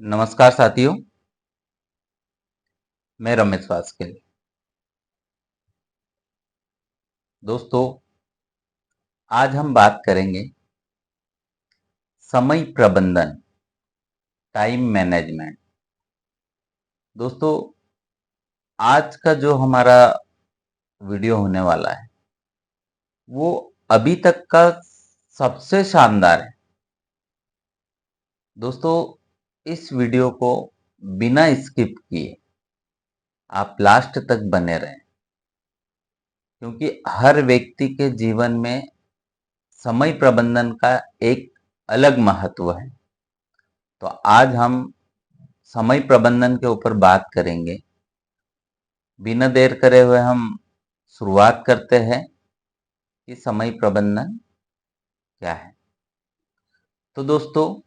नमस्कार साथियों, मैं रमेश वास्किल। दोस्तों, आज हम बात करेंगे समय प्रबंधन, टाइम मैनेजमेंट। दोस्तों, आज का जो हमारा वीडियो होने वाला है वो अभी तक का सबसे शानदार है। दोस्तों, इस वीडियो को बिना स्किप किए आप लास्ट तक बने रहें, क्योंकि हर व्यक्ति के जीवन में समय प्रबंधन का एक अलग महत्व है। तो आज हम समय प्रबंधन के ऊपर बात करेंगे। बिना देर करे हुए हम शुरुआत करते हैं कि समय प्रबंधन क्या है। तो दोस्तों,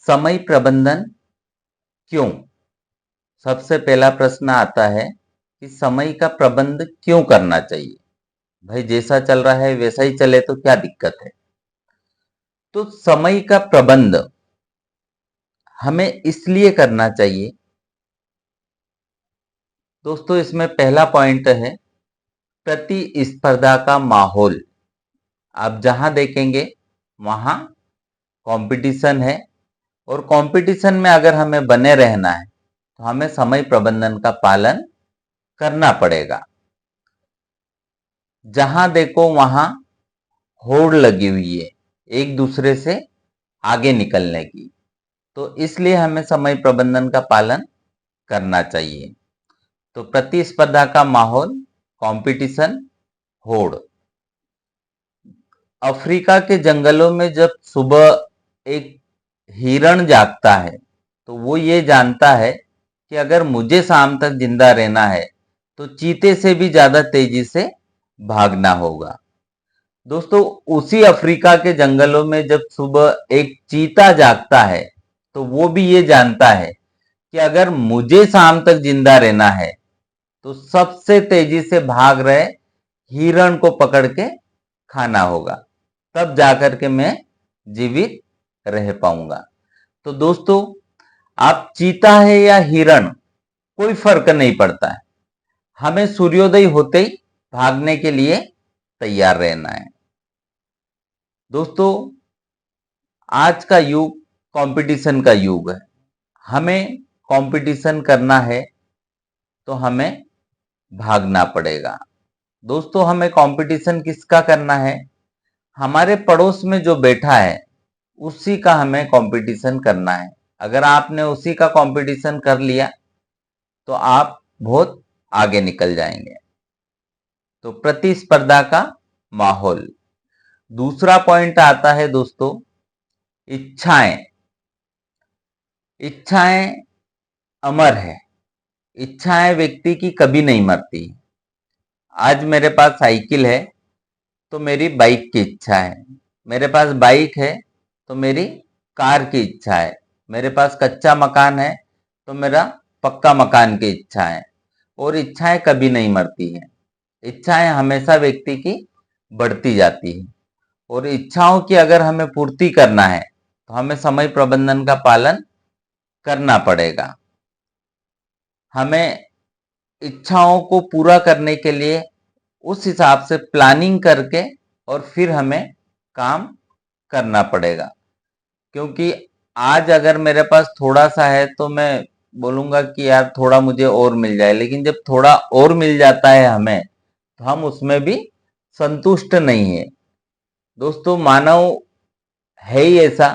समय प्रबंधन क्यों? सबसे पहला प्रश्न आता है कि समय का प्रबंध क्यों करना चाहिए। भाई, जैसा चल रहा है वैसा ही चले तो क्या दिक्कत है। तो समय का प्रबंध हमें इसलिए करना चाहिए। दोस्तों, इसमें पहला पॉइंट है प्रतिस्पर्धा का माहौल। आप जहां देखेंगे वहां कंपटीशन है, और कंपटीशन में अगर हमें बने रहना है तो हमें समय प्रबंधन का पालन करना पड़ेगा। जहां देखो वहां होड़ लगी हुई है एक दूसरे से आगे निकलने की, तो इसलिए हमें समय प्रबंधन का पालन करना चाहिए। तो प्रतिस्पर्धा का माहौल, कंपटीशन, होड़। अफ्रीका के जंगलों में जब सुबह एक हिरण जागता है तो वो ये जानता है कि अगर मुझे शाम तक जिंदा रहना है तो चीते से भी ज्यादा तेजी से भागना होगा। दोस्तों, उसी अफ्रीका के जंगलों में जब सुबह एक चीता जागता है तो वो भी ये जानता है कि अगर मुझे शाम तक जिंदा रहना है तो सबसे तेजी से भाग रहे हिरण को पकड़ के खाना होगा, तब जाकर के मैं जीवित रह पाऊंगा। तो दोस्तों, आप चीता है या हिरण, कोई फर्क नहीं पड़ता है। हमें सूर्योदय होते ही भागने के लिए तैयार रहना है। दोस्तों, आज का युग कंपटीशन का युग है। हमें कंपटीशन करना है तो हमें भागना पड़ेगा। दोस्तों, हमें कंपटीशन किसका करना है? हमारे पड़ोस में जो बैठा है उसी का हमें कंपटीशन करना है। अगर आपने उसी का कंपटीशन कर लिया तो आप बहुत आगे निकल जाएंगे। तो प्रतिस्पर्धा का माहौल। दूसरा पॉइंट आता है दोस्तों, इच्छाएं। इच्छाएं अमर है। इच्छाएं व्यक्ति की कभी नहीं मरती। आज मेरे पास साइकिल है तो मेरी बाइक की इच्छा है। मेरे पास बाइक है तो मेरी कार की इच्छा है। मेरे पास कच्चा मकान है तो मेरा पक्का मकान की इच्छा है। और इच्छाएं कभी नहीं मरती हैं। इच्छाएं हमेशा व्यक्ति की बढ़ती जाती है। और इच्छाओं की अगर हमें पूर्ति करना है तो हमें समय प्रबंधन का पालन करना पड़ेगा। हमें इच्छाओं को पूरा करने के लिए उस हिसाब से प्लानिंग करके और फिर हमें काम करना पड़ेगा। क्योंकि आज अगर मेरे पास थोड़ा सा है तो मैं बोलूंगा कि यार थोड़ा मुझे और मिल जाए, लेकिन जब थोड़ा और मिल जाता है हमें तो हम उसमें भी संतुष्ट नहीं है। दोस्तों, मानव है ही ऐसा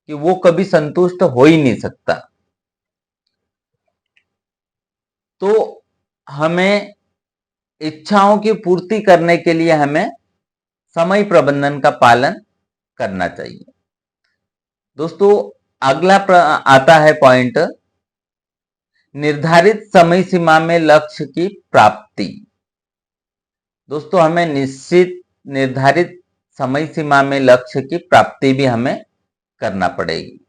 कि वो कभी संतुष्ट हो ही नहीं सकता। तो हमें इच्छाओं की पूर्ति करने के लिए हमें समय प्रबंधन का पालन करना चाहिए। दोस्तों, अगला आता है पॉइंट, निर्धारित समय सीमा में लक्ष्य की प्राप्ति। दोस्तों, हमें निश्चित निर्धारित समय सीमा में लक्ष्य की प्राप्ति भी हमें करना पड़ेगी।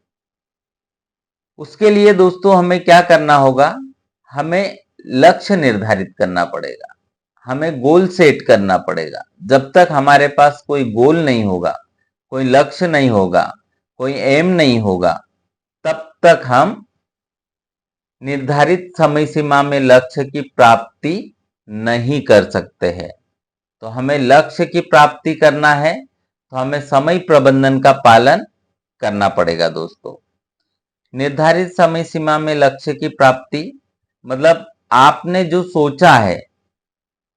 उसके लिए दोस्तों हमें क्या करना होगा? हमें लक्ष्य निर्धारित करना पड़ेगा। हमें गोल सेट करना पड़ेगा। जब तक हमारे पास कोई गोल नहीं होगा, कोई लक्ष्य नहीं होगा, कोई एम नहीं होगा, तक हम निर्धारित समय सीमा में लक्ष्य की प्राप्ति नहीं कर सकते हैं। तो हमें लक्ष्य की प्राप्ति करना है तो हमें समय प्रबंधन का पालन करना पड़ेगा दोस्तों। निर्धारित समय सीमा में लक्ष्य की प्राप्ति मतलब आपने जो सोचा है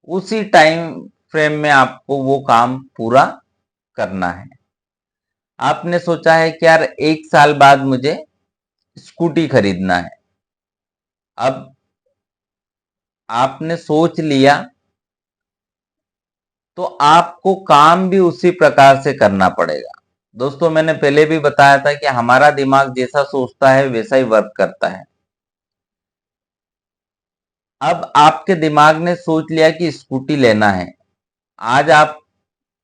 उसी टाइम फ्रेम में आपको वो काम पूरा करना है। आपने सोचा है कि यार 1 साल बाद मुझे स्कूटी खरीदना है। अब आपने सोच लिया तो आपको काम भी उसी प्रकार से करना पड़ेगा। दोस्तों मैंने पहले भी बताया था कि हमारा दिमाग जैसा सोचता है वैसा ही वर्क करता है। अब आपके दिमाग ने सोच लिया कि स्कूटी लेना है। आज आप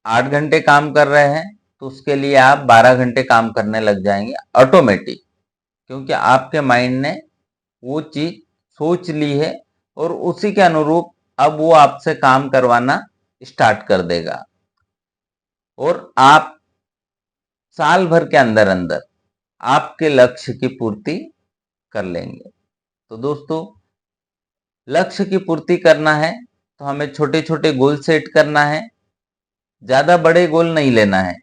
8 घंटे काम कर रहे हैं तो उसके लिए आप 12 घंटे काम करने लग जाएंगे ऑटोमेटिक, क्योंकि आपके माइंड ने वो चीज सोच ली है और उसी के अनुरूप अब वो आपसे काम करवाना स्टार्ट कर देगा और आप साल भर के अंदर अंदर आपके लक्ष्य की पूर्ति कर लेंगे। तो दोस्तों लक्ष्य की पूर्ति करना है तो हमें छोटे छोटे गोल सेट करना है, ज्यादा बड़े गोल नहीं लेना है।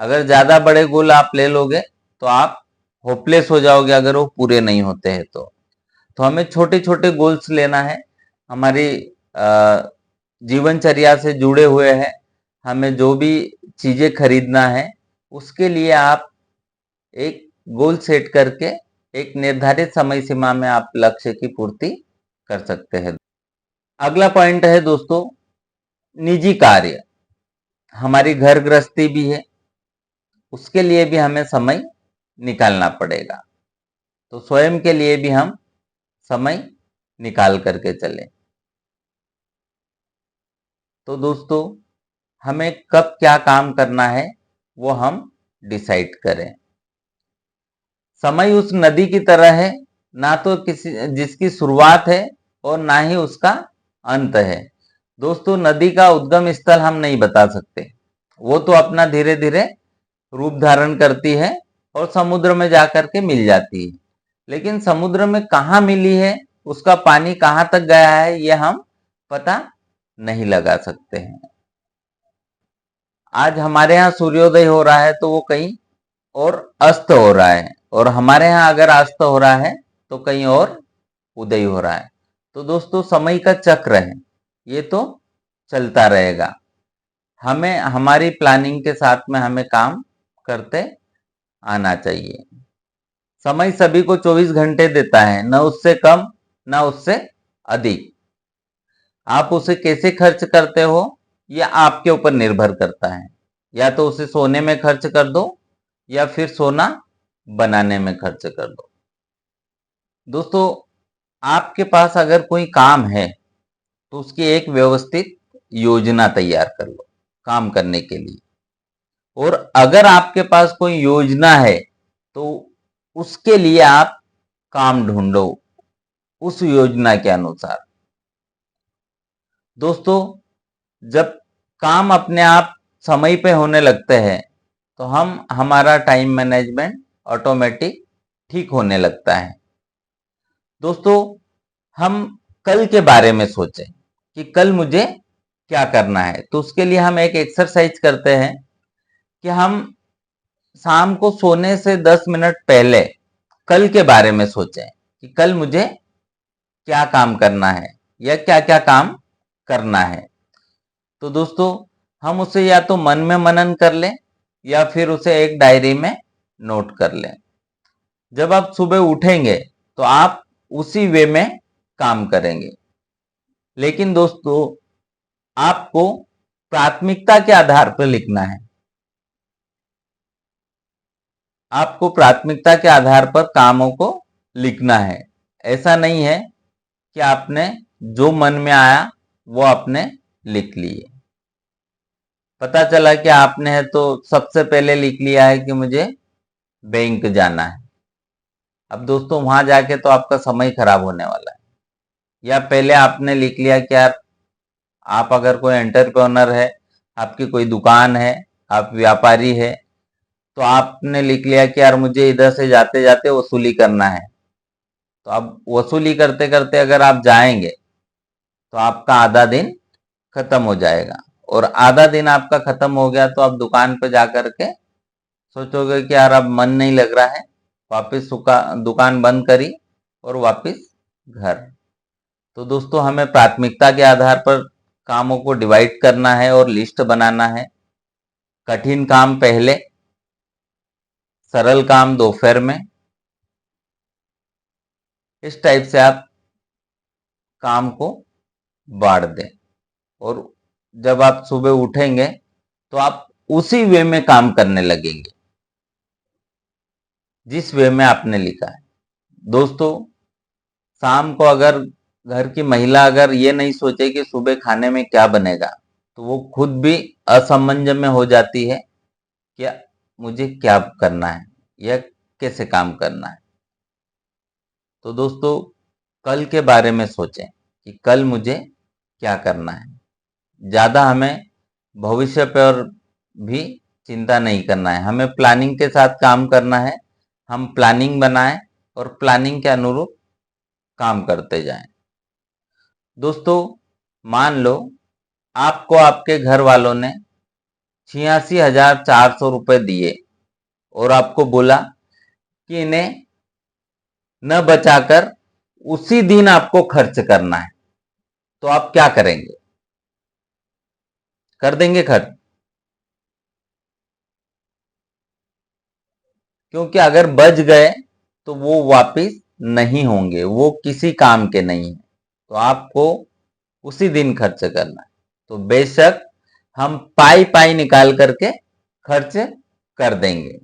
अगर ज्यादा बड़े गोल आप ले लोगे तो आप होपलेस हो जाओगे अगर वो पूरे नहीं होते हैं तो हमें छोटे छोटे गोल्स लेना है। हमारी जीवनचर्या से जुड़े हुए हैं, हमें जो भी चीजें खरीदना है उसके लिए आप एक गोल सेट करके एक निर्धारित समय सीमा में आप लक्ष्य की पूर्ति कर सकते हैं। अगला पॉइंट है दोस्तों निजी कार्य। हमारी घर गृहस्थी भी है, उसके लिए भी हमें समय निकालना पड़ेगा। तो स्वयं के लिए भी हम समय निकाल करके चलें। तो दोस्तों हमें कब क्या काम करना है वो हम डिसाइड करें। समय उस नदी की तरह है, ना तो किसी जिसकी शुरुआत है और ना ही उसका अंत है। दोस्तों नदी का उद्गम स्थल हम नहीं बता सकते, वो तो अपना धीरे धीरे रूप धारण करती है और समुद्र में जाकर के मिल जाती है। लेकिन समुद्र में कहाँ मिली है, उसका पानी कहाँ तक गया है, ये हम पता नहीं लगा सकते हैं। आज हमारे यहाँ सूर्योदय हो रहा है तो वो कहीं और अस्त हो रहा है, और हमारे यहाँ अगर अस्त हो रहा है तो कहीं और उदय हो रहा है। तो दोस्तों समय का चक्र है, ये तो चलता रहेगा। हमें हमारी प्लानिंग के साथ में हमें काम करते आना चाहिए। समय सभी को 24 घंटे देता है, न उससे कम न उससे अधिक। आप उसे कैसे खर्च करते हो यह आपके ऊपर निर्भर करता है। या तो उसे सोने में खर्च कर दो या फिर सोना बनाने में खर्च कर दो। दोस्तों आपके पास अगर कोई काम है तो उसकी एक व्यवस्थित योजना तैयार कर लो काम करने के लिए। और अगर आपके पास कोई योजना है तो उसके लिए आप काम ढूंढो उस योजना के अनुसार। दोस्तों जब काम अपने आप समय पे होने लगते हैं तो हमारा टाइम मैनेजमेंट ऑटोमेटिक ठीक होने लगता है। दोस्तों हम कल के बारे में सोचें कि कल मुझे क्या करना है। तो उसके लिए हम एक एक्सरसाइज करते हैं कि हम शाम को सोने से 10 मिनट पहले कल के बारे में सोचें कि कल मुझे क्या काम करना है या क्या क्या काम करना है। तो दोस्तों हम उसे या तो मन में मनन कर लें या फिर उसे एक डायरी में नोट कर लें। जब आप सुबह उठेंगे तो आप उसी वे में काम करेंगे। लेकिन दोस्तों आपको प्राथमिकता के आधार पर लिखना है। आपको प्राथमिकता के आधार पर कामों को लिखना है। ऐसा नहीं है कि आपने जो मन में आया वो आपने लिख लिए। पता चला कि आपने है तो सबसे पहले लिख लिया है कि मुझे बैंक जाना है। अब दोस्तों वहां जाके तो आपका समय खराब होने वाला है। या पहले आपने लिख लिया कि यार आप अगर कोई एंटरप्रेन्योर है, आपकी कोई दुकान है, आप व्यापारी है, तो आपने लिख लिया कि यार मुझे इधर से जाते जाते वसूली करना है। तो अब वसूली करते करते अगर आप जाएंगे तो आपका आधा दिन खत्म हो जाएगा, और आधा दिन आपका खत्म हो गया तो आप दुकान पे जाकर के सोचोगे कि यार अब मन नहीं लग रहा है, वापस दुकान बंद करी और वापस घर। तो दोस्तों, हमें प्राथमिकता के आधार पर कामों को डिवाइड करना है और लिस्ट बनाना है। कठिन काम पहले, सरल काम दोपहर में। इस टाइप से आप काम को बांट दें, और जब आप सुबह उठेंगे तो आप उसी वे में काम करने लगेंगे जिस वे में आपने लिखा है। दोस्तों, शाम को अगर घर की महिला अगर ये नहीं सोचे कि सुबह खाने में क्या बनेगा, तो वो खुद भी असमंजस में हो जाती है कि मुझे क्या करना है या कैसे काम करना है। तो दोस्तों, कल के बारे में सोचें कि कल मुझे क्या करना है। ज़्यादा हमें भविष्य पर भी चिंता नहीं करना है, हमें प्लानिंग के साथ काम करना है। हम प्लानिंग बनाएं और प्लानिंग के अनुरूप काम करते जाएं। दोस्तों, मान लो आपको आपके घर वालों ने 86,400 रुपये दिए और आपको बोला कि इन्हें न बचाकर उसी दिन आपको खर्च करना है, तो आप क्या करेंगे? कर देंगे खर्च? क्योंकि अगर बच गए तो वो वापिस नहीं होंगे, वो किसी काम के नहीं है, तो आपको उसी दिन खर्च करना है। तो बेशक हम पाई पाई निकाल करके खर्च कर देंगे।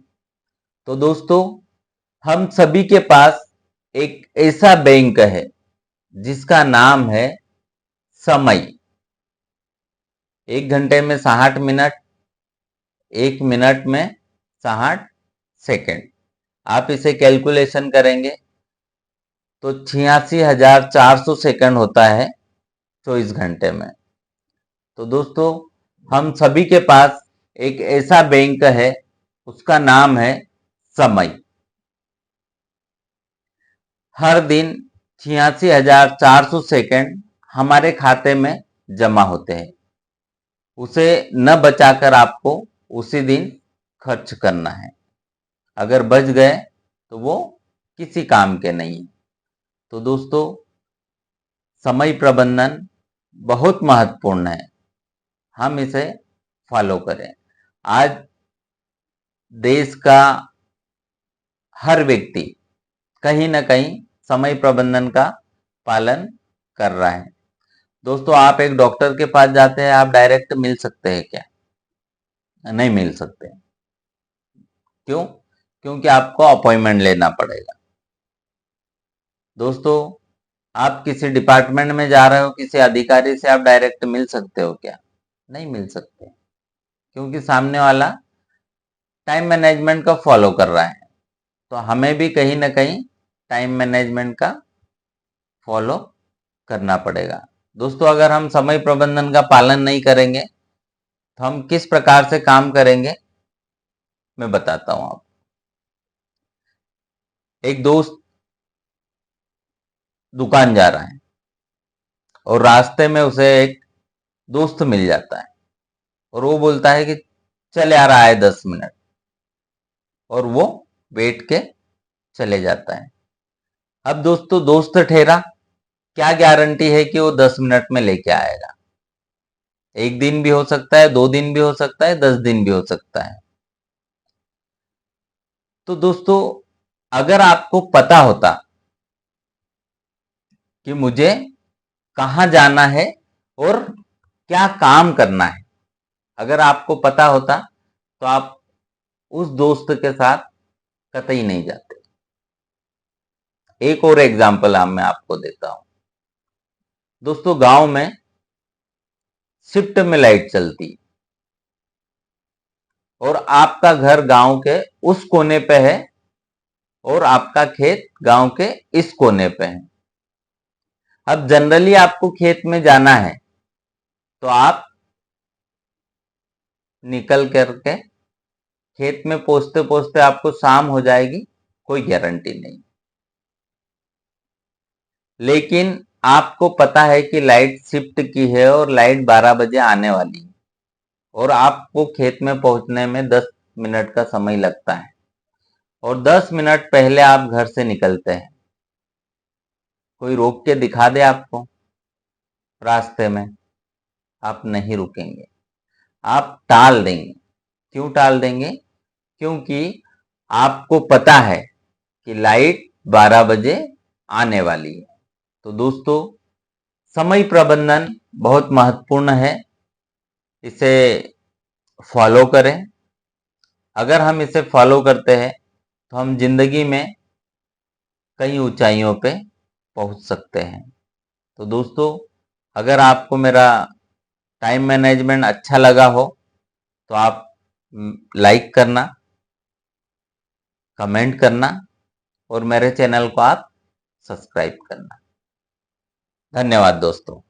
तो दोस्तों, हम सभी के पास एक ऐसा बैंक है जिसका नाम है समय। 1 घंटे में 60 मिनट, 1 मिनट में 60 सेकंड। आप इसे कैलकुलेशन करेंगे तो 86,400 सेकंड होता है 24 घंटे में। तो दोस्तों, हम सभी के पास एक ऐसा बैंक है, उसका नाम है समय। हर दिन 86,400 सेकंड हमारे खाते में जमा होते हैं। उसे न बचाकर आपको उसी दिन खर्च करना है। अगर बच गए तो वो किसी काम के नहीं। तो दोस्तों, समय प्रबंधन बहुत महत्वपूर्ण है, हम इसे फॉलो करें। आज देश का हर व्यक्ति कहीं ना कहीं समय प्रबंधन का पालन कर रहा है। दोस्तों, आप एक डॉक्टर के पास जाते हैं, आप डायरेक्ट मिल सकते हैं क्या? नहीं मिल सकते। क्यों? क्योंकि आपको अपॉइंटमेंट लेना पड़ेगा। दोस्तों, आप किसी डिपार्टमेंट में जा रहे हो, किसी अधिकारी से आप डायरेक्ट मिल सकते हो क्या? नहीं मिल सकते, क्योंकि सामने वाला टाइम मैनेजमेंट का फॉलो कर रहा है। तो हमें भी कहीं ना कहीं टाइम मैनेजमेंट का फॉलो करना पड़ेगा। दोस्तों, अगर हम समय प्रबंधन का पालन नहीं करेंगे तो हम किस प्रकार से काम करेंगे, मैं बताता हूं आपको। एक दोस्त दुकान जा रहा है और रास्ते में उसे एक दोस्त मिल जाता है और वो बोलता है कि चल यार आए 10 मिनट, और वो बैठ के चले जाता है। अब दोस्तों, दोस्त ठहरा, क्या गारंटी है कि वो 10 मिनट में लेके आएगा? 1 दिन भी हो सकता है, 2 दिन भी हो सकता है, 10 दिन भी हो सकता है। तो दोस्तों, अगर आपको पता होता कि मुझे कहाँ जाना है और क्या काम करना है, अगर आपको पता होता तो आप उस दोस्त के साथ कतई नहीं जाते। एक और एग्जाम्पल मैं आपको देता हूं। दोस्तों, गांव में शिफ्ट में लाइट चलती और आपका घर गांव के उस कोने पे है और आपका खेत गांव के इस कोने पे है। अब जनरली आपको खेत में जाना है तो आप निकल करके खेत में पहुंचते पहुंचते आपको शाम हो जाएगी, कोई गारंटी नहीं। लेकिन आपको पता है कि लाइट शिफ्ट की है और लाइट 12 बजे आने वाली है और आपको खेत में पहुंचने में 10 मिनट का समय लगता है और 10 मिनट पहले आप घर से निकलते हैं। कोई रोक के दिखा दे आपको रास्ते में, आप नहीं रुकेंगे, आप टाल देंगे। क्यों टाल देंगे? क्योंकि आपको पता है कि लाइट 12 बजे आने वाली है। तो दोस्तों, समय प्रबंधन बहुत महत्वपूर्ण है, इसे फॉलो करें। अगर हम इसे फॉलो करते हैं तो हम जिंदगी में कई ऊंचाइयों पे पहुंच सकते हैं। तो दोस्तों, अगर आपको मेरा टाइम मैनेजमेंट अच्छा लगा हो तो आप लाइक करना, कमेंट करना और मेरे चैनल को आप सब्सक्राइब करना। धन्यवाद दोस्तों।